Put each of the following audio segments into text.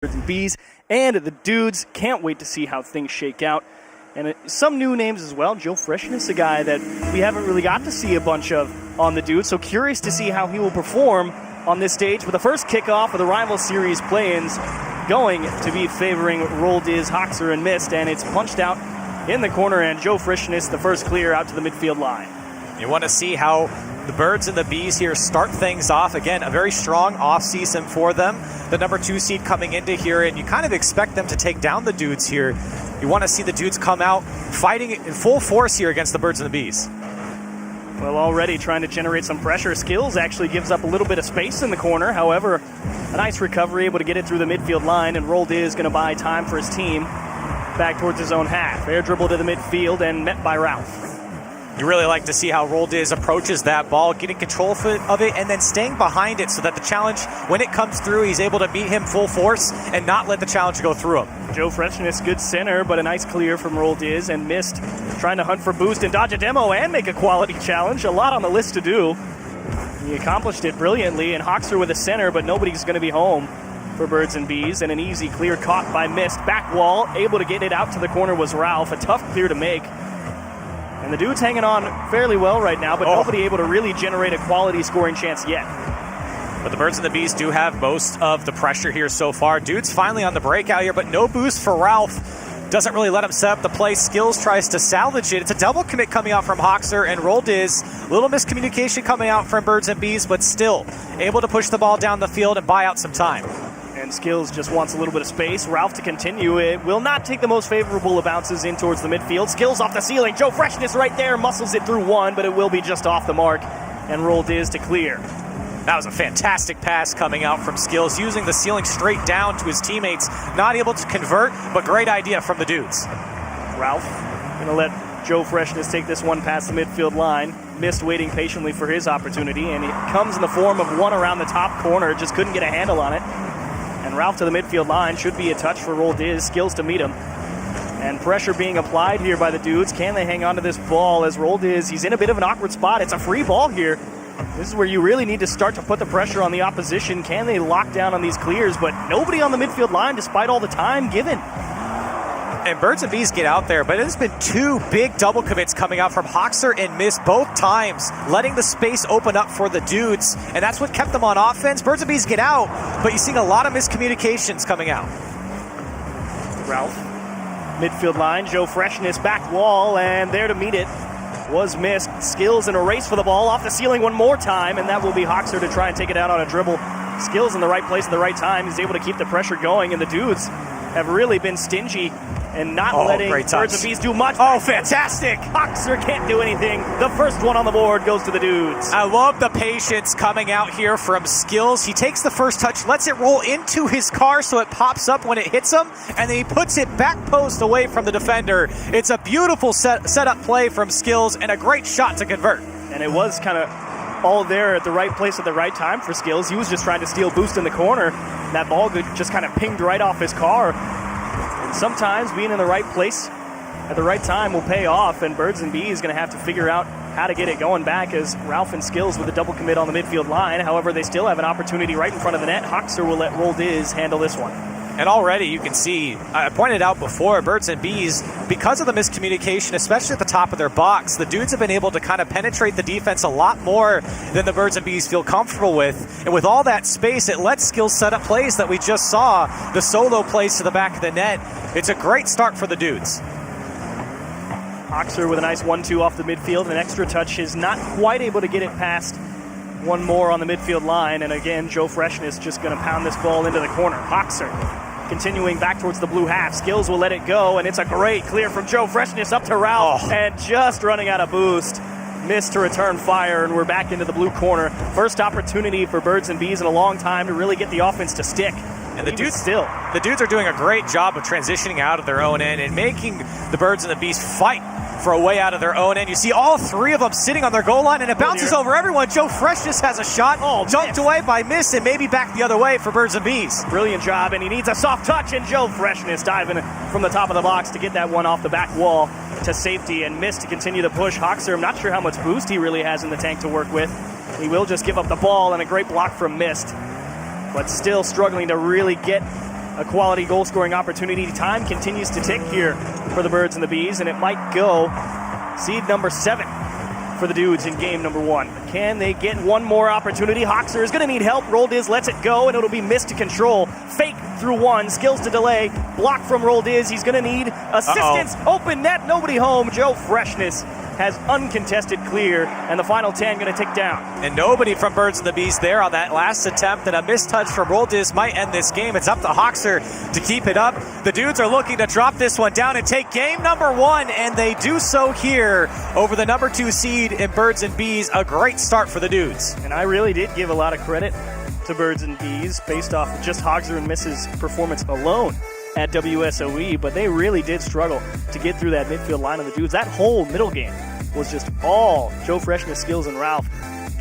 and Beez, and the dudes. Can't wait to see how things shake out. And some new names as well. Joe Freshness, a guy that we haven't really got to see a bunch of on the dudes, so curious to see how he will perform on this stage with the first kickoff of the Rival Series play-ins going to be favoring Roll Diz, Hoxer, and Mist, and it's punched out in the corner, and Joe Freshness, the first clear out to the midfield line. You want to see how the Birds and the Bees here start things off. Again, a very strong off-season for them. The number 2 seed coming into here, and you kind of expect them to take down the dudes here. You want to see the dudes come out fighting in full force here against the Birds and the Bees. Well, already trying to generate some pressure. Skills actually gives up a little bit of space in the corner. However, a nice recovery, able to get it through the midfield line, and Roll Diz going to buy time for his team back towards his own half. Air dribble to the midfield and met by Ralph. You really like to see how Roll Diz approaches that ball, getting control of it, and then staying behind it so that the challenge, when it comes through, he's able to meet him full force and not let the challenge go through him. Joe Freshness, good center, but a nice clear from Roll Diz, and Mist trying to hunt for boost and dodge a demo and make a quality challenge. A lot on the list to do. He accomplished it brilliantly, and Hoxer with a center, but nobody's going to be home for Birds and Bees, and an easy clear caught by Mist. Back wall, able to get it out to the corner was Ralph. A tough clear to make. And the dude's hanging on fairly well right now, but nobody able to really generate a quality scoring chance yet. But the Birds and the Bees do have most of the pressure here so far. Dude's finally on the breakout here, but no boost for Ralph. Doesn't really let him set up the play. Skills tries to salvage it. It's a double commit coming out from Hoxer and Roll Diz. Little miscommunication coming out from Birds and Bees, but still able to push the ball down the field and buy out some time. And Skills just wants a little bit of space. Ralph to continue. It will not take the most favorable of bounces in towards the midfield. Skills off the ceiling. Joe Freshness right there. Muscles it through one, but it will be just off the mark. And Roll Diz to clear. That was a fantastic pass coming out from Skills, using the ceiling straight down to his teammates. Not able to convert, but great idea from the dudes. Ralph going to let Joe Freshness take this one past the midfield line. Mist waiting patiently for his opportunity, and it comes in the form of one around the top corner. Just couldn't get a handle on it. And Ralph to the midfield line. Should be a touch for Roll Diz. Skills to meet him. And pressure being applied here by the dudes. Can they hang on to this ball as Roll Diz? He's in a bit of an awkward spot. It's a free ball here. This is where you really need to start to put the pressure on the opposition. Can they lock down on these clears? But nobody on the midfield line despite all the time given. And Birds and Bees get out there, but it's been 2 big double commits coming out from Hoxer and Mist both times, letting the space open up for the dudes, and that's what kept them on offense. Birds and Bees get out, but you're seeing a lot of miscommunications coming out. Ralph, midfield line, Joe Freshness, back wall, and there to meet it was Mist. Skills in a race for the ball, off the ceiling one more time, and that will be Hoxer to try and take it out on a dribble. Skills in the right place at the right time. He's able to keep the pressure going, and the dudes have really been stingy and not letting Birds and Bees do much. Oh, fantastic. Hoxer can't do anything. The first one on the board goes to the dudes. I love the patience coming out here from Skills. He takes the first touch, lets it roll into his car so it pops up when it hits him, and then he puts it back post away from the defender. It's a beautiful setup play from Skills and a great shot to convert. And it was kind of all there at the right place at the right time for Skills. He was just trying to steal boost in the corner. That ball just kind of pinged right off his car. And sometimes being in the right place at the right time will pay off, and Birds and Bees is going to have to figure out how to get it going back as Ralph and Skills with a double commit on the midfield line. However, they still have an opportunity right in front of the net. Hoxer will let Roll Diz handle this one. And already you can see, I pointed out before, Birds and Bees, because of the miscommunication, especially at the top of their box, the dudes have been able to kind of penetrate the defense a lot more than the Birds and Bees feel comfortable with. And with all that space, it lets Skills set up plays that we just saw, the solo plays to the back of the net. It's a great start for the dudes. Hoxer with a nice 1-2 off the midfield. An extra touch is not quite able to get it past one more on the midfield line. And again, Joe Freshness just going to pound this ball into the corner. Hoxer continuing back towards the blue half. Skills will let it go, and it's a great clear from Joe Freshness up to Ralph. And just running out of boost. Missed to return fire, and we're back into the blue corner. First opportunity for Birds and Bees in a long time to really get the offense to stick. And the dudes are doing a great job of transitioning out of their own end and making the Birds and the Bees fight for a way out of their own end. You see all 3 of them sitting on their goal line, and it bounces over everyone. Joe Freshness has a shot, jumped away by Mist, and maybe back the other way for Birds and Bees. Brilliant job, and he needs a soft touch, and Joe Freshness diving from the top of the box to get that one off the back wall to safety, and Mist to continue to push. Hoxer, I'm not sure how much boost he really has in the tank to work with. He will just give up the ball, and a great block from Mist. But still struggling to really get a quality goal-scoring opportunity. Time continues to tick here for the Birds and the Bees, and it might go seed number 7 for the Dudes in game number 1. Can they get one more opportunity? Hoxer is going to need help. Roll Diz lets it go, and it'll be missed to control. Fake through one. Skills to delay. Block from Roll Diz. He's going to need assistance. Open net. Nobody home. Joe Freshness has uncontested clear, and the final 10 going to tick down. And nobody from Birds and the Bees there on that last attempt, and a missed touch from Roldiz might end this game. It's up to Hoxer to keep it up. The Dudes are looking to drop this one down and take game number 1, and they do so here over the number 2 seed in Birds and Bees. A great start for the Dudes. And I really did give a lot of credit to Birds and Bees based off of just Hoxer and Miss's performance alone at WSOE, but they really did struggle to get through that midfield line of the Dudes. That whole middle game was just all Joe Freshness, Skills, and Ralph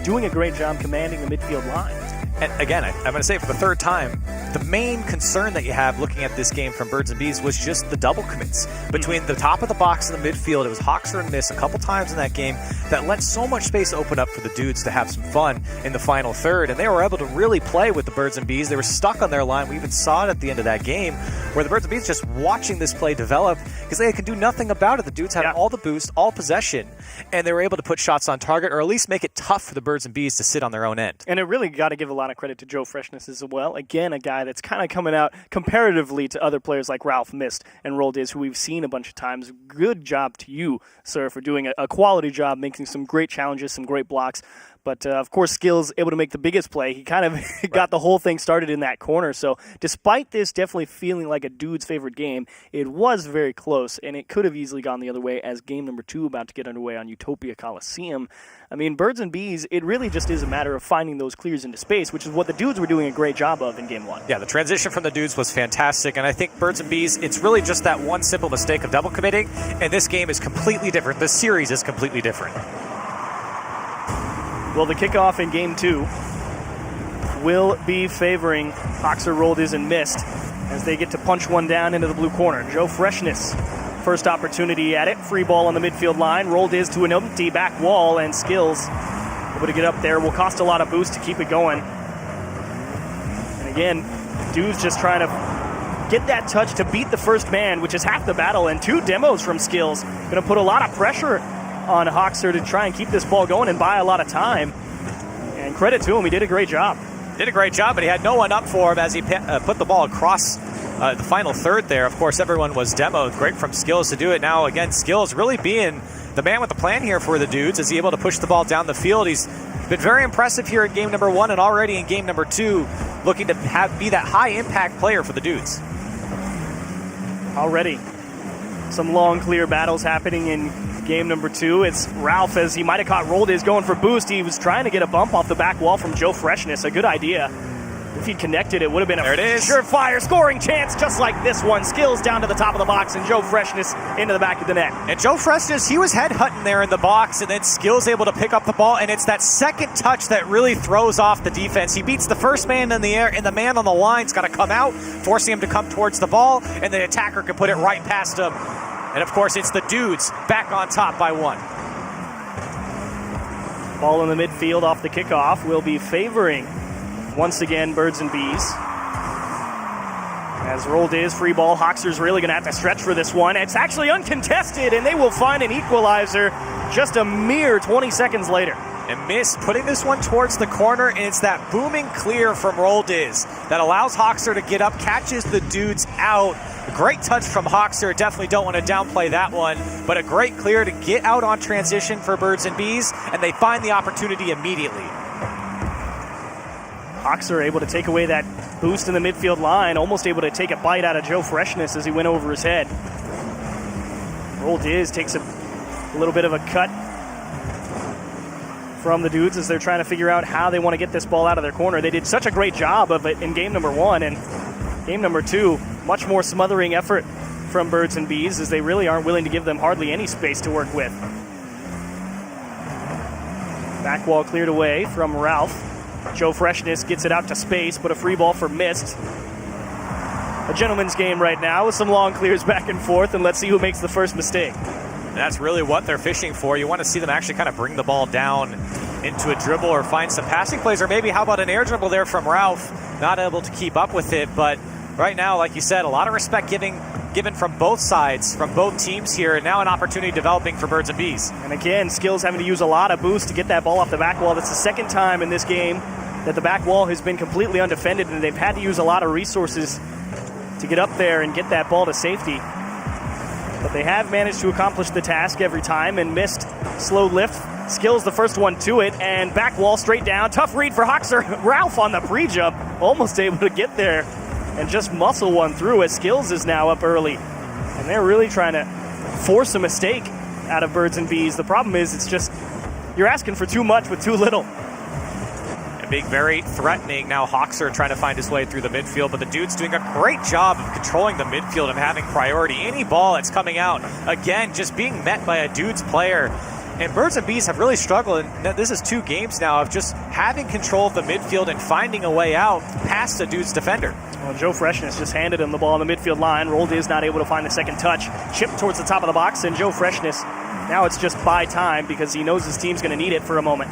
doing a great job commanding the midfield line. And again, I'm going to say it for the third time, the main concern that you have looking at this game from Birds and Bees was just the double commits. Between the top of the box and the midfield, it was Hoxer and Miss a couple times in that game that let so much space open up for the Dudes to have some fun in the final third. And they were able to really play with the Birds and Bees. They were stuck on their line. We even saw it at the end of that game where the Birds and Bees just watching this play develop because they could do nothing about it. The Dudes had all the boost, all possession, and they were able to put shots on target or at least make it tough for the Birds and Bees to sit on their own end. And it really got to give a lot of credit to Joe Freshness as well. Again, a guy that's kind of coming out comparatively to other players like Ralph Mist and Roll Diz, who we've seen a bunch of times. Good job to you, sir, for doing a quality job, making some great challenges, some great blocks. But, of course, Skills able to make the biggest play. He kind of got the whole thing started in that corner. So despite this definitely feeling like a Dude's favorite game, it was very close, and it could have easily gone the other way as game number 2 about to get underway on Utopia Coliseum. I mean, Birds and Bees, it really just is a matter of finding those clears into space, which is what the Dudes were doing a great job of in game 1. Yeah, the transition from the Dudes was fantastic, and I think Birds and Bees, it's really just that one simple mistake of double committing, and this game is completely different. The series is completely different. Well, the kickoff in game 2 will be favoring Hoxer, Roll Diz, and Mist as they get to punch one down into the blue corner. Joe Freshness, first opportunity at it. Free ball on the midfield line. Roll Diz to an empty back wall, and Skills able to get up there. Will cost a lot of boost to keep it going. And again, Dude's just trying to get that touch to beat the first man, which is half the battle, and 2 demos from Skills. Going to put a lot of pressure on Hoxer to try and keep this ball going and buy a lot of time. And credit to him, he did a great job. Did a great job, but he had no one up for him as he put the ball across the final third there. Of course, everyone was demoed. Great from Skills to do it. Now, again, Skills really being the man with the plan here for the Dudes. Is he able to push the ball down the field? He's been very impressive here in game number 1 and already in game number 2, looking to be that high-impact player for the Dudes. Already some long, clear battles happening in game number 2. It's Ralph, as he might have caught Roll Diz going for boost. He was trying to get a bump off the back wall from Joe Freshness. A good idea. If he'd connected, it would have been a surefire scoring chance, just like this one. Skills down to the top of the box, and Joe Freshness into the back of the net. And Joe Freshness, he was headhunting there in the box, and then Skills able to pick up the ball, and it's that second touch that really throws off the defense. He beats the first man in the air, and the man on the line's got to come out, forcing him to come towards the ball, and the attacker can put it right past him. And, of course, it's the Dudes back on top by 1. Ball in the midfield off the kickoff will be favoring, once again, Birds and Bees. As Roll Diz, free ball, Hoxer's really going to have to stretch for this one. It's actually uncontested, and they will find an equalizer just a mere 20 seconds later. And Miss putting this one towards the corner, and it's that booming clear from Roll Diz that allows Hoxer to get up, catches the Dudes out. A great touch from Hoxer. Definitely don't want to downplay that one, but a great clear to get out on transition for Birds and Bees, and they find the opportunity immediately. Hoxer able to take away that boost in the midfield line, almost able to take a bite out of Joe Freshness as he went over his head. Roll Diz takes a little bit of a cut from the Dudes as they're trying to figure out how they want to get this ball out of their corner. They did such a great job of it in game number 1, and game number 2, much more smothering effort from Birds and Bees as they really aren't willing to give them hardly any space to work with. Back wall cleared away from Ralph. Joe Freshness gets it out to space, but a free ball for Mist. A gentleman's game right now with some long clears back and forth, and let's see who makes the first mistake. That's really what they're fishing for. You want to see them actually kind of bring the ball down into a dribble or find some passing plays, or maybe how about an air dribble there from Ralph? Not able to keep up with it, but right now, like you said, a lot of respect given from both sides, from both teams here, and now an opportunity developing for Birds and Beez. And again, Skills having to use a lot of boost to get that ball off the back wall. That's the second time in this game that the back wall has been completely undefended, and they've had to use a lot of resources to get up there and get that ball to safety. But they have managed to accomplish the task every time and missed slow lift. Skills the first one to it, and back wall straight down. Tough read for Hoxer. Ralph on the pre-jump, almost able to get there and just muscle one through as Skills is now up early. And they're really trying to force a mistake out of Birds and Beez. The problem is it's just you're asking for too much with too little. And being very threatening now, Hoxer trying to find his way through the midfield, but the dude's doing a great job of controlling the midfield and having priority. Any ball that's coming out, again, just being met by a dude's player. And Birds and Beez have really struggled, and this is 2 games now of just having control of the midfield and finding a way out past the dude's defender. Well, Joe Freshness just handed him the ball on the midfield line. Rolled is not able to find the second touch. Chipped towards the top of the box, and Joe Freshness, now it's just buy time because he knows his team's going to need it for a moment.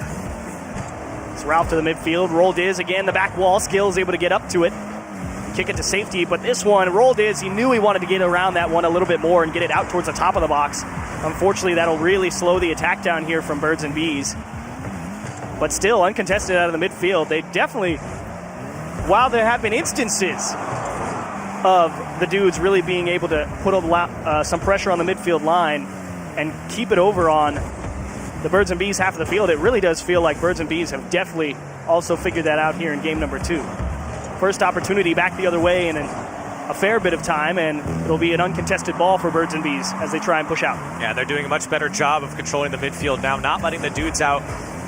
It's Ralph to the midfield. Rolled is again the back wall. Skills able to get up to it. Kick it to safety, but this one, Rolled is, he knew he wanted to get around that one a little bit more and get it out towards the top of the box. Unfortunately, that'll really slow the attack down here from Birds and Beez. But still, uncontested out of the midfield. They definitely, while there have been instances of the dudes really being able to put some pressure on the midfield line and keep it over on the Birds and Beez half of the field, it really does feel like Birds and Beez have definitely also figured that out here in game number 2. First opportunity back the other way in a fair bit of time, and it'll be an uncontested ball for Birds and Beez as they try and push out. Yeah, they're doing a much better job of controlling the midfield now, not letting the dudes out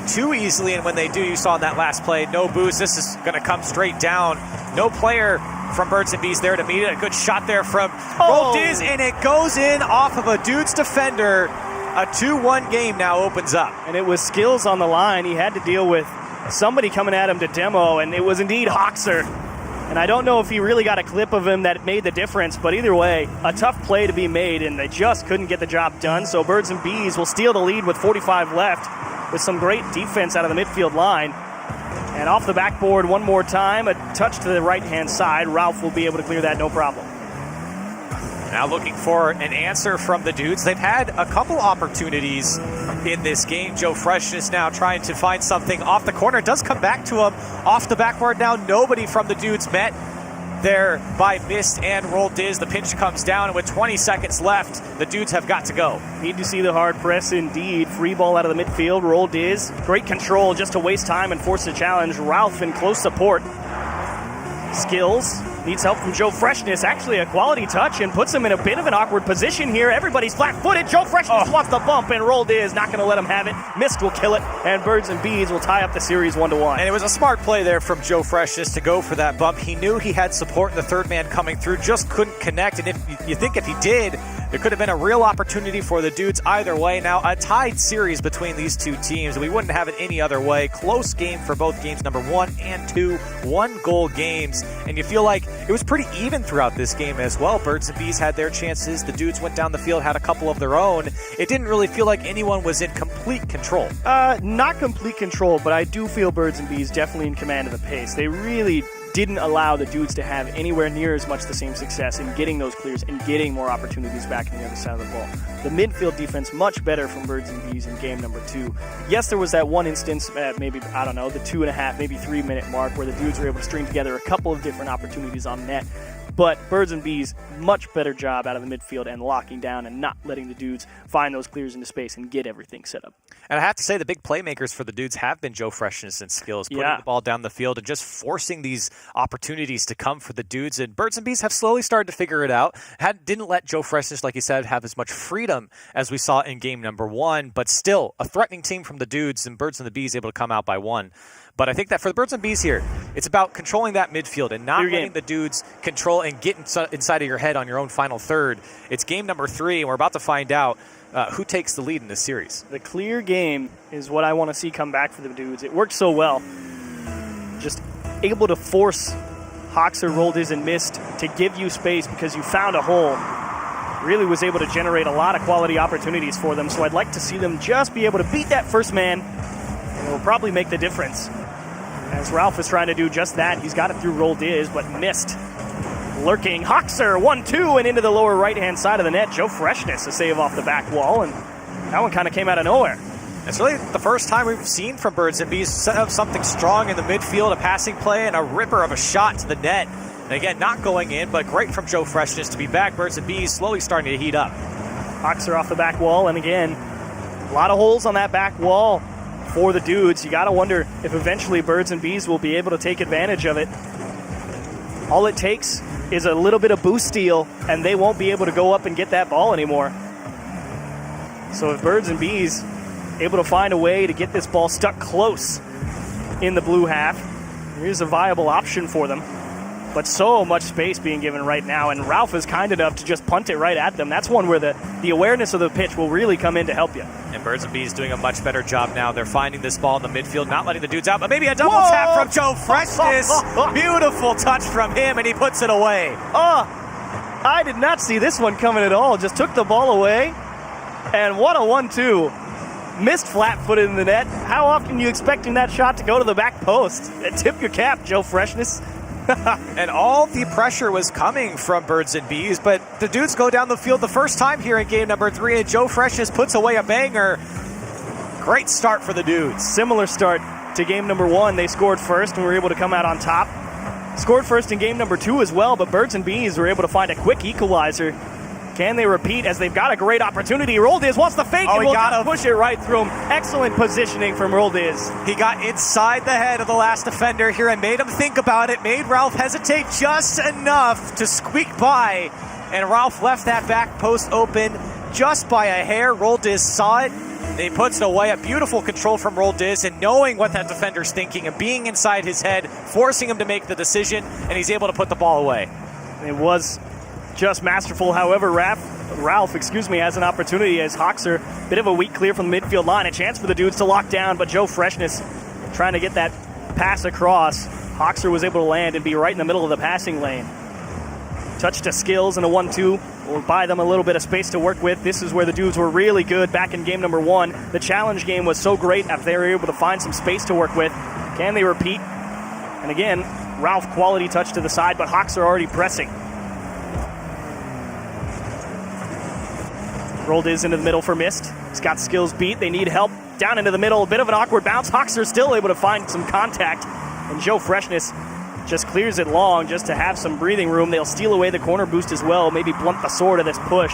too easily, and when they do, you saw in that last play, no boost. This is going to come straight down. No player from Birds and Beez there to meet it. A good shot there from Roldiz, and it goes in off of a dude's defender. A 2-1 game now opens up. And it was Skills on the line. He had to deal with somebody coming at him to demo, and it was indeed Hoxer. And I don't know if he really got a clip of him that made the difference, but either way, a tough play to be made, and they just couldn't get the job done. So Birds and Beez will steal the lead with 45 left with some great defense out of the midfield line. And off the backboard one more time, a touch to the right-hand side. Ralph will be able to clear that, no problem. Now looking for an answer from the dudes. They've had a couple opportunities in this game. Joe Freshness now trying to find something off the corner. It does come back to him off the backboard now. Nobody from the dudes met there by Mist and Roldiz. The pinch comes down, and with 20 seconds left, the dudes have got to go. Need to see the hard press indeed. Free ball out of the midfield. Roldiz. Great control just to waste time and force the challenge. Ralph in close support. Skills. Needs help from Joe Freshness. Actually a quality touch and puts him in a bit of an awkward position here. Everybody's flat-footed. Joe Freshness wants the bump, and Roldiz not going to let him have it. Mist will kill it, and Birds and Beez will tie up the series 1-1. And it was a smart play there from Joe Freshness to go for that bump. He knew he had support in the third man coming through, just couldn't connect. And if you think if he did, there could have been a real opportunity for the dudes either way. Now, a tied series between these two teams. We wouldn't have it any other way. Close game for both games, number 1 and 2. 1-goal games. And you feel like it was pretty even throughout this game as well. Birds and Beez had their chances. The dudes went down the field, had a couple of their own. It didn't really feel like anyone was in complete control. Not complete control, but I do feel Birds and Beez definitely in command of the pace. They really didn't allow the dudes to have anywhere near as much the same success in getting those clears and getting more opportunities back on the other side of the ball. The midfield defense much better from Birds and Beez in game number 2. Yes, there was that one instance at maybe, I don't know, the 2.5, maybe 3 minute mark where the dudes were able to string together a couple of different opportunities on net. But Birds and Beez, much better job out of the midfield and locking down and not letting the dudes find those clears into space and get everything set up. And I have to say the big playmakers for the dudes have been Joe Freshness and Skills, putting the ball down the field and just forcing these opportunities to come for the dudes. And Birds and Beez have slowly started to figure it out. Didn't let Joe Freshness, like you said, have as much freedom as we saw in game number 1, but still a threatening team from the dudes, and Birds and the Beez able to come out by 1. But I think that for the Birds and Beez here, it's about controlling that midfield and not letting the dudes control and get inside of your head on your own final third. It's game number 3, and we're about to find out who takes the lead in this series. The clear game is what I want to see come back for the dudes. It worked so well. Just able to force Hoxer, Roldiz, and Mist to give you space because you found a hole. Really was able to generate a lot of quality opportunities for them, so I'd like to see them just be able to beat that first man, and it will probably make the difference. As Ralph is trying to do just that, he's got it through Roldiz, but Mist lurking. Hoxer, 1-2, and into the lower right-hand side of the net. Joe Freshness, a save off the back wall, and that one kind of came out of nowhere. It's really the first time we've seen from Birds and Bees set up something strong in the midfield, a passing play, and a ripper of a shot to the net. And again, not going in, but great from Joe Freshness to be back. Birds and Bees slowly starting to heat up. Hoxer off the back wall, and again, a lot of holes on that back wall for the dudes. You got to wonder if eventually Birds and Bees will be able to take advantage of it. All it takes is a little bit of boost steal, and they won't be able to go up and get that ball anymore. So if Birds and Bees able to find a way to get this ball stuck close in the blue half, here's a viable option for them. But so much space being given right now, and Ralph is kind enough to just punt it right at them. That's one where the awareness of the pitch will really come in to help you. And Birds and Bees doing a much better job now. They're finding this ball in the midfield, not letting the dudes out, but maybe a double tap from Joe Freshness. Beautiful touch from him, and he puts it away. I did not see this one coming at all. Just took the ball away, and what a 1-2. Missed flat-footed in the net. How often are you expecting that shot to go to the back post? Tip your cap, Joe Freshness. And all the pressure was coming from Birds and Bees, but the dudes go down the field the first time here in game number 3, and Joe Freshness puts away a banger. Great start for the dudes. Similar start to game number 1. They scored first and were able to come out on top. Scored first in game number 2 as well, but Birds and Bees were able to find a quick equalizer. Can they repeat as they've got a great opportunity? Roldiz wants the fake and will just push it right through him. Excellent positioning from Roldiz. He got inside the head of the last defender here and made him think about it, made Ralph hesitate just enough to squeak by, and Ralph left that back post open just by a hair. Roldiz saw it, and he puts it away. A beautiful control from Roldiz, and knowing what that defender's thinking and being inside his head, forcing him to make the decision, and he's able to put the ball away. It was just masterful. However, Ralph has an opportunity as Hoxer, bit of a weak clear from the midfield line, a chance for the dudes to lock down, but Joe Freshness trying to get that pass across. Hoxer was able to land and be right in the middle of the passing lane. Touch to skills and a 1-2 will buy them a little bit of space to work with. This is where the dudes were really good back in game number 1. The challenge game was so great after they were able to find some space to work with. Can they repeat? And again, Ralph quality touch to the side, but Hoxer already pressing. Roldiz into the middle for Mist. He's got skills beat. They need help down into the middle. A bit of an awkward bounce. Hoxer still able to find some contact. And Joe Freshness just clears it long just to have some breathing room. They'll steal away the corner boost as well. Maybe blunt the sword of this push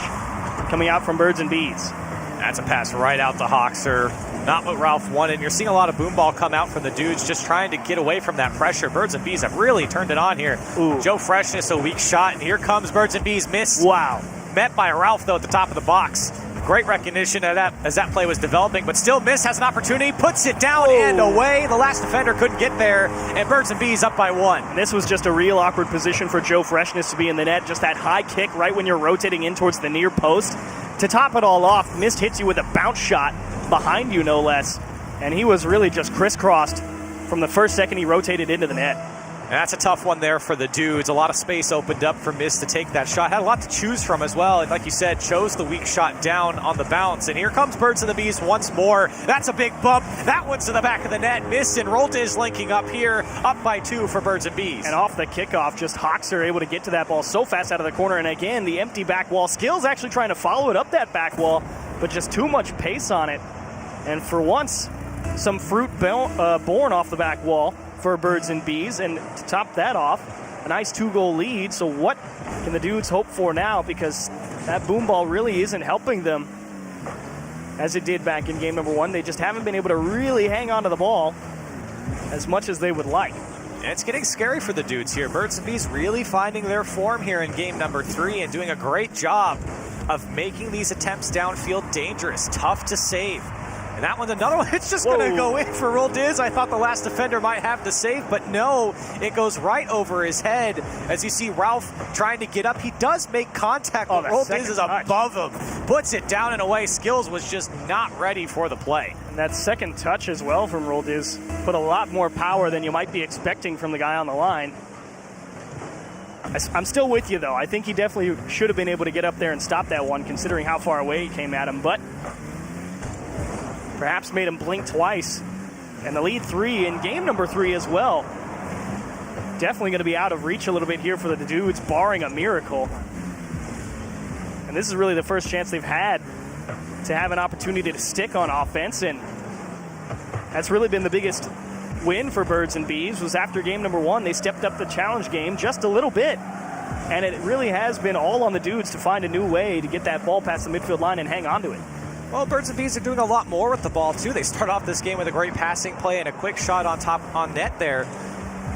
coming out from Birds and Bees. That's a pass right out to Hoxer. Not what Ralph wanted. You're seeing a lot of boom ball come out from the dudes just trying to get away from that pressure. Birds and Bees have really turned it on here. Ooh. Joe Freshness, a weak shot, and here comes Birds and Bees. Miss. Wow. Met by Ralph, though, at the top of the box. Great recognition of that as that play was developing, but still Miss has an opportunity, puts it down and away. The last defender couldn't get there, and Birds and Bees up by 1. And this was just a real awkward position for Joe Freshness to be in the net. Just that high kick right when you're rotating in towards the near post. To top it all off, Mist hits you with a bounce shot behind you, no less. And he was really just crisscrossed from the first second he rotated into the net. And that's a tough one there for the dudes. A lot of space opened up for Mist to take that shot. Had a lot to choose from as well. And like you said, chose the weak shot down on the bounce. And here comes Birds and the Bees once more. That's a big bump. That one's to the back of the net. Mist and Roldiz linking up here. Up by 2 for Birds and Bees. And off the kickoff, just Hoxer able to get to that ball so fast out of the corner. And again, the empty back wall. Skills actually trying to follow it up that back wall, but just too much pace on it. And for once, some fruit born off the back wall for Birds and Bees, and to top that off, a nice 2-goal lead. So what can the dudes hope for now? Because that boom ball really isn't helping them as it did back in game number 1. They just haven't been able to really hang on to the ball as much as they would like. And it's getting scary for the dudes here. Birds and Bees really finding their form here in game number 3 and doing a great job of making these attempts downfield dangerous, tough to save. And that one's another one. It's just going to go in for Roldiz. I thought the last defender might have the save, but no, it goes right over his head. As you see Ralph trying to get up, he does make contact, but Roldiz is above him. Puts it down and away. Skills was just not ready for the play. And that second touch as well from Roldiz put a lot more power than you might be expecting from the guy on the line. I'm still with you, though. I think he definitely should have been able to get up there and stop that one, considering how far away he came at him. But perhaps made him blink twice. And the lead 3 in game number 3 as well definitely going to be out of reach a little bit here for the dudes, barring a miracle. And this is really the first chance they've had to have an opportunity to stick on offense, and that's really been the biggest win for Birds and Beez. Was after game number 1, they stepped up the challenge game just a little bit, and it really has been all on the dudes to find a new way to get that ball past the midfield line and hang on to it. Well, Birds and Beez are doing a lot more with the ball, too. They start off this game with a great passing play and a quick shot on net there.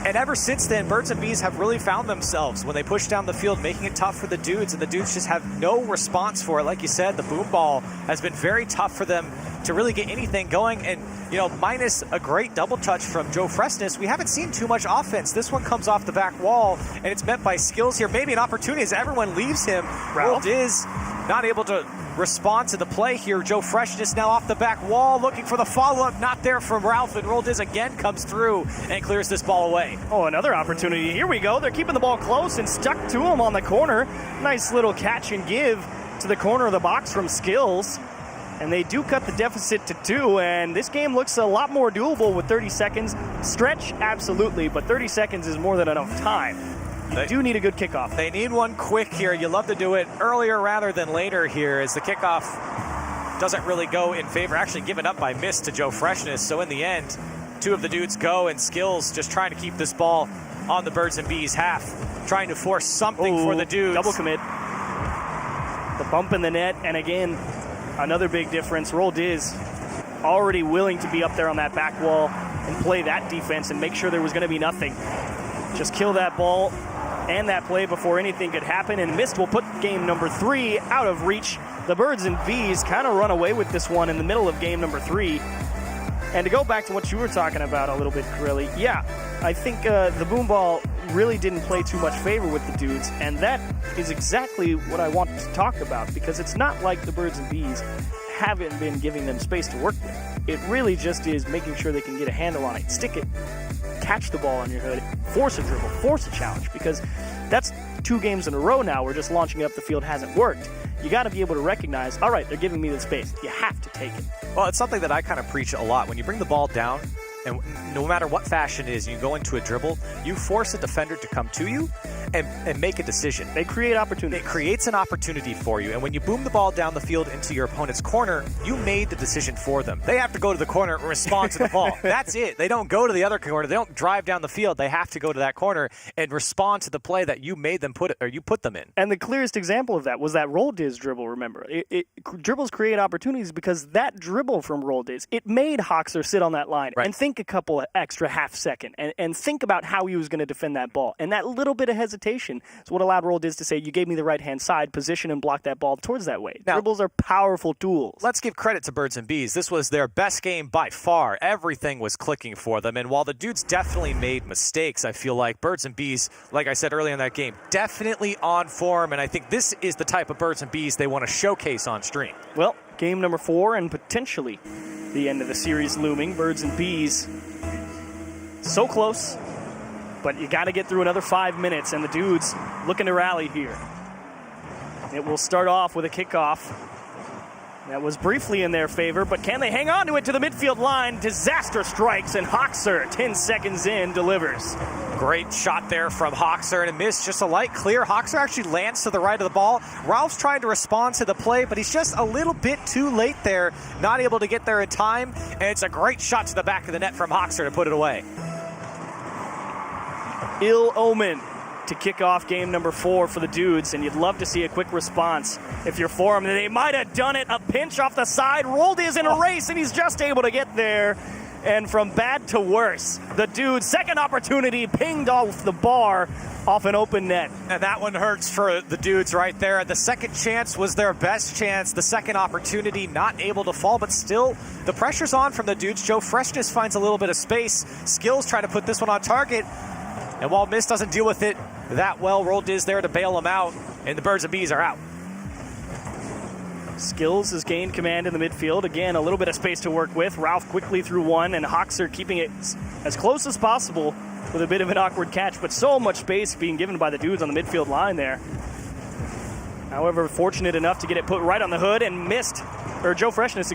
And ever since then, Birds and Beez have really found themselves when they push down the field, making it tough for the dudes, and the dudes just have no response for it. Like you said, the boom ball has been very tough for them to really get anything going. And, you know, minus a great double touch from Joe Freshness, we haven't seen too much offense. This one comes off the back wall, and it's met by skills here. Maybe an opportunity as everyone leaves him. Ralph is not able to respond to the play here. Joe Freshness now off the back wall, looking for the follow-up. Not there from Ralph, and Roldiz again comes through and clears this ball away. Oh, another opportunity. Here we go. They're keeping the ball close and stuck to him on the corner. Nice little catch and give to the corner of the box from Skills. And they do cut the deficit to 2, and this game looks a lot more doable with 30 seconds. Stretch, absolutely, but 30 seconds is more than enough time. You do need a good kickoff. They need one quick here. You love to do it earlier rather than later here, as the kickoff doesn't really go in favor. Actually given up by miss to Joe Freshness. So in the end, 2 of the dudes go, and Skills just trying to keep this ball on the Birds and Beez half, trying to force something for the dudes. Double commit. The bump in the net, and again, another big difference. Roldiz already willing to be up there on that back wall and play that defense and make sure there was going to be nothing. Just kill that ball and that play before anything could happen, and Mist will put game number 3 out of reach. The Birds and Beez kind of run away with this one in the middle of game number 3. And to go back to what you were talking about a little bit, Corelli, yeah, I think the boom ball really didn't play too much favor with the dudes, and that is exactly what I want to talk about, because it's not like the Birds and Beez haven't been giving them space to work with. It really just is making sure they can get a handle on it, stick it, catch the ball on your hood, force a dribble, force a challenge, because that's 2 games in a row now where just launching it up the field hasn't worked. You got to be able to recognize, all right, they're giving me the space. You have to take it. Well, it's something that I kind of preach a lot. When you bring the ball down, and no matter what fashion it is, you go into a dribble, you force a defender to come to you and make a decision. They create opportunity. It creates an opportunity for you. And when you boom the ball down the field into your opponent's corner, you made the decision for them. They have to go to the corner and respond to the ball. That's it. They don't go to the other corner. They don't drive down the field. They have to go to that corner and respond to the play that you made them you put them in. And the clearest example of that was that Roldiz dribble, remember. Dribbles create opportunities because that dribble from Roldiz, it made Hoxer sit on that line and think a couple extra half second and think about how he was going to defend that ball. And that little bit of hesitation is what allowed Roldiz to say, you gave me the right-hand side, position and block that ball towards that way. Now, dribbles are powerful tools. Let's give credit to Birds and Beez. This was their best game by far. Everything was clicking for them. And while the dudes definitely made mistakes, I feel like Birds and Beez, like I said earlier in that game, definitely on form. And I think this is the type of Birds and Beez they want to showcase on stream. Well, game number 4 and potentially the end of the series looming. Birds and Beez so close, but you got to get through another 5 minutes, and the dudes looking to rally here. It will start off with a kickoff that was briefly in their favor, but can they hang on to it to the midfield line? Disaster strikes, and Hoxer, 10 seconds in, delivers. Great shot there from Hoxer, and a miss, just a light clear. Hoxer actually lands to the right of the ball. Ralph's trying to respond to the play, but he's just a little bit too late there, not able to get there in time, and it's a great shot to the back of the net from Hoxer to put it away. Ill omen to kick off game number 4 for the dudes, and you'd love to see a quick response if you're for them. They might have done it. A pinch off the side. Roldiz in a race, and he's just able to get there. And from bad to worse, the dude's second opportunity pinged off the bar off an open net. And that one hurts for the dudes right there. The second chance was their best chance. The second opportunity not able to fall, but still the pressure's on from the dudes. Joe Freshness finds a little bit of space. Skills try to put this one on target. And while Mist doesn't deal with it that well, Roldiz there to bail him out, and the Birds and Beez are out. Skills has gained command in the midfield. Again, a little bit of space to work with. Ralph quickly through one, and Hoxer keeping it as close as possible with a bit of an awkward catch, but so much space being given by the dudes on the midfield line there. However, fortunate enough to get it put right on the hood, and Joe Freshness,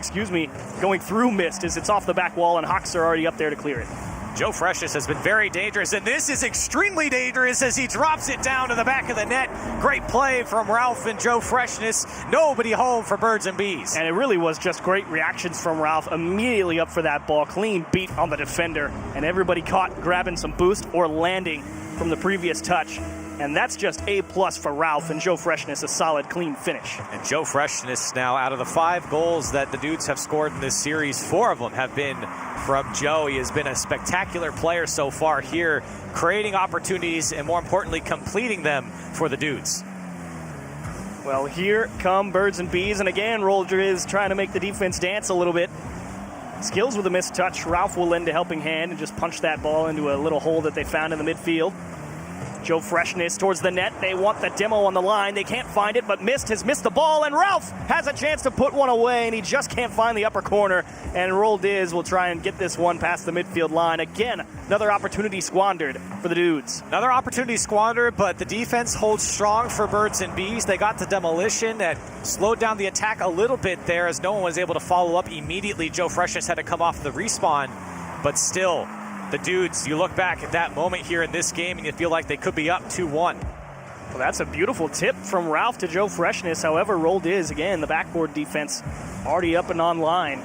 going through Mist as it's off the back wall, and Hoxer already up there to clear it. Joe Freshness has been very dangerous, and this is extremely dangerous as he drops it down to the back of the net. Great play from Ralph and Joe Freshness. Nobody home for Birds and Bees. And it really was just great reactions from Ralph. Immediately up for that ball. Clean beat on the defender. And everybody caught grabbing some boost or landing from the previous touch. And that's just A+ for Ralph, and Joe Freshness a solid, clean finish. And Joe Freshness now, out of the 5 goals that the Dudes have scored in this series, 4 of them have been from Joe. He has been a spectacular player so far here, creating opportunities and, more importantly, completing them for the Dudes. Well, here come Birds and Bees, and again, Roller is trying to make the defense dance a little bit. Skills with a missed touch. Ralph will lend a helping hand and just punch that ball into a little hole that they found in the midfield. Joe Freshness towards the net. They want the demo on the line. They can't find it, but Mist has missed the ball, and Ralph has a chance to put one away, and he just can't find the upper corner. And Roll Diz will try and get this one past the midfield line. Again, another opportunity squandered for the Dudes. Another opportunity squandered, but the defense holds strong for Birds and Bees. They got the demolition that slowed down the attack a little bit there as no one was able to follow up immediately. Joe Freshness had to come off the respawn, but still, the Dudes, you look back at that moment here in this game and you feel like they could be up 2-1. Well, that's a beautiful tip from Ralph to Joe Freshness. However, Rolled is, again, the backboard defense already up and online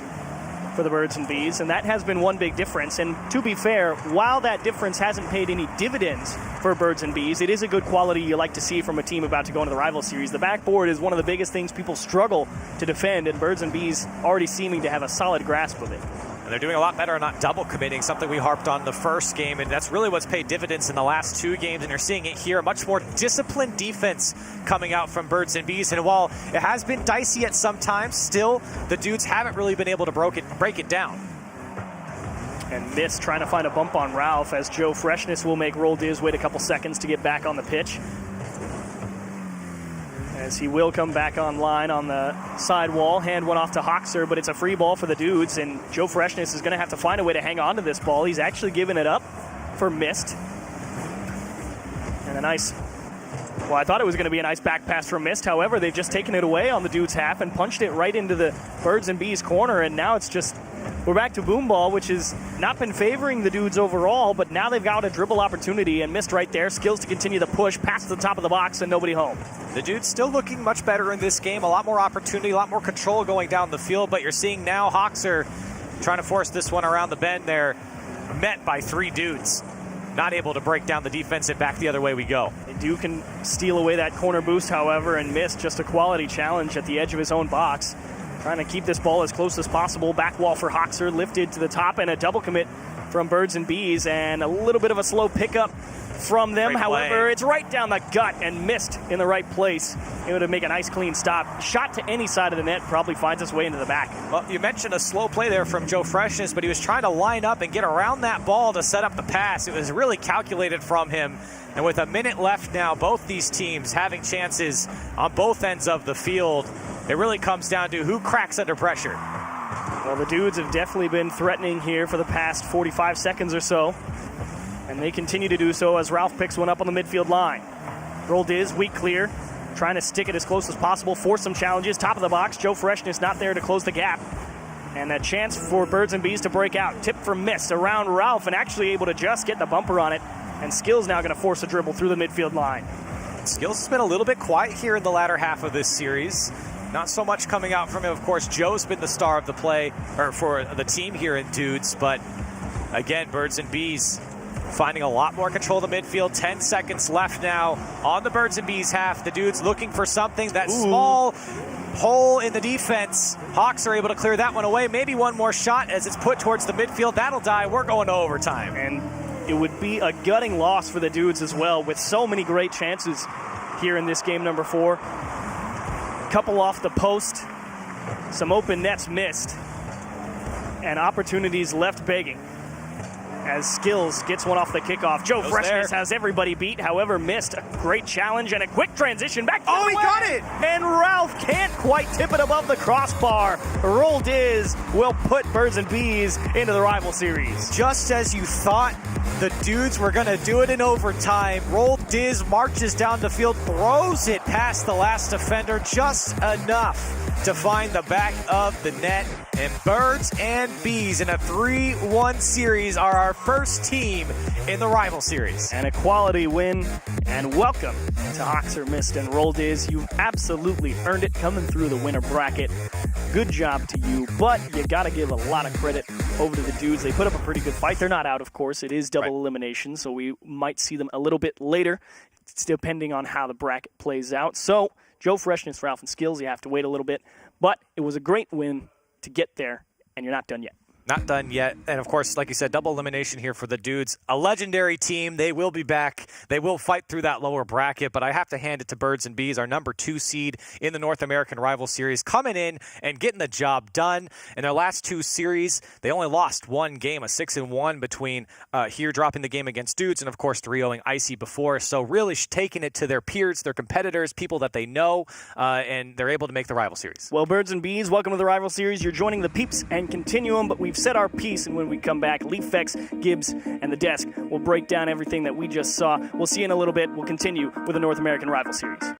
for the Birds and Bees, and that has been one big difference. And to be fair, while that difference hasn't paid any dividends for Birds and Bees, it is a good quality you like to see from a team about to go into the rival series. The backboard is one of the biggest things people struggle to defend, and Birds and Bees already seeming to have a solid grasp of it. And they're doing a lot better at not double committing, something we harped on the first game, and that's really what's paid dividends in the last 2 games, and you're seeing it here. Much more disciplined defense coming out from Birds and Bees, and while it has been dicey at some times, still, the Dudes haven't really been able to break it down. And Mist trying to find a bump on Ralph as Joe Freshness will make Roll Diz wait a couple seconds to get back on the pitch. As he will come back online on the side wall. Hand one off to Hoxer, but it's a free ball for the Dudes, and Joe Freshness is going to have to find a way to hang on to this ball. He's actually giving it up for Mist. And a nice, well, I thought it was going to be a nice back pass from Mist. However, they've just taken it away on the Dudes' half and punched it right into the Birds and Bees corner, and now it's just, we're back to boom ball, which has not been favoring the Dudes overall, but now they've got a dribble opportunity, and Mist right there. Skills to continue the push past the top of the box, and nobody home. The Dudes still looking much better in this game. A lot more opportunity, a lot more control going down the field, but you're seeing now Hoxer trying to force this one around the bend there, met by 3 Dudes. Not able to break down the defense, and back the other way we go. Duke can steal away that corner boost, however, and Miss just a quality challenge at the edge of his own box. Trying to keep this ball as close as possible. Back wall for Hoxer, lifted to the top, and a double commit from Birds and Bees, and a little bit of a slow pickup from them. However, it's right down the gut and missed in the right place. Able to make a nice clean stop. Shot to any side of the net, probably finds its way into the back. Well, you mentioned a slow play there from Joe Freshness, but he was trying to line up and get around that ball to set up the pass. It was really calculated from him. And with a minute left now, both these teams having chances on both ends of the field. It really comes down to who cracks under pressure. Well, the Dudes have definitely been threatening here for the past 45 seconds or so. And they continue to do so as Ralph picks one up on the midfield line. Roll Diz, weak clear, trying to stick it as close as possible, force some challenges. Top of the box, Joe Freshness not there to close the gap. And a chance for Birds and Bees to break out. Tip from Mist around Ralph and actually able to just get the bumper on it. And Skills now going to force a dribble through the midfield line. Skills has been a little bit quiet here in the latter half of this series. Not so much coming out from him. Of course, Joe's been the star of the play, or for the team here in Dudes. But again, Birds and Bees finding a lot more control of the midfield. 10 seconds left now on the Birds and Bees half. The Dudes looking for something. That small hole in the defense. Hawks are able to clear that one away. Maybe one more shot as it's put towards the midfield. That'll die. We're going to overtime. And it would be a gutting loss for the Dudes as well, with so many great chances here in this game number 4. Couple off the post, some open nets missed, and opportunities left begging. As Skills gets one off the kickoff. Joe Freshness has everybody beat, however, missed a great challenge and a quick transition back to he got it! And Ralph can't quite tip it above the crossbar. Roll Diz will put Birds and Bees into the rival series. Just as you thought the Dudes were going to do it in overtime, Rolled Diz marches down the field, throws it past the last defender just enough to find the back of the net. And Birds and Beez in a 3-1 series are our first team in the rival series. And a quality win, and welcome to Oxer Mist and Roll Diz. You absolutely earned it coming through the winner bracket. Good job to you, but you got to give a lot of credit over to the dudes. They put up a pretty good fight. They're not out, of course. It is double elimination, so we might see them a little bit later. It's depending on how the bracket plays out. So, Joe Freshness, Ralph, and Skills, you have to wait a little bit. But it was a great win to get there, and you're not done yet. Not done yet. And, of course, like you said, double elimination here for the dudes. A legendary team. They will be back. They will fight through that lower bracket, but I have to hand it to Birds and Beez, our number 2 seed in the North American Rival Series, coming in and getting the job done. In their last 2 series, they only lost 1 game, a 6-1 between here dropping the game against dudes and, of course, 3-0ing Icy before. So really taking it to their peers, their competitors, people that they know, and they're able to make the Rival Series. Well, Birds and Beez, welcome to the Rival Series. You're joining the Peeps and Continuum, but we've said our piece, and when we come back, Leafex, Gibbs, and the desk will break down everything that we just saw. We'll see you in a little bit. We'll continue with the North American Rival Series.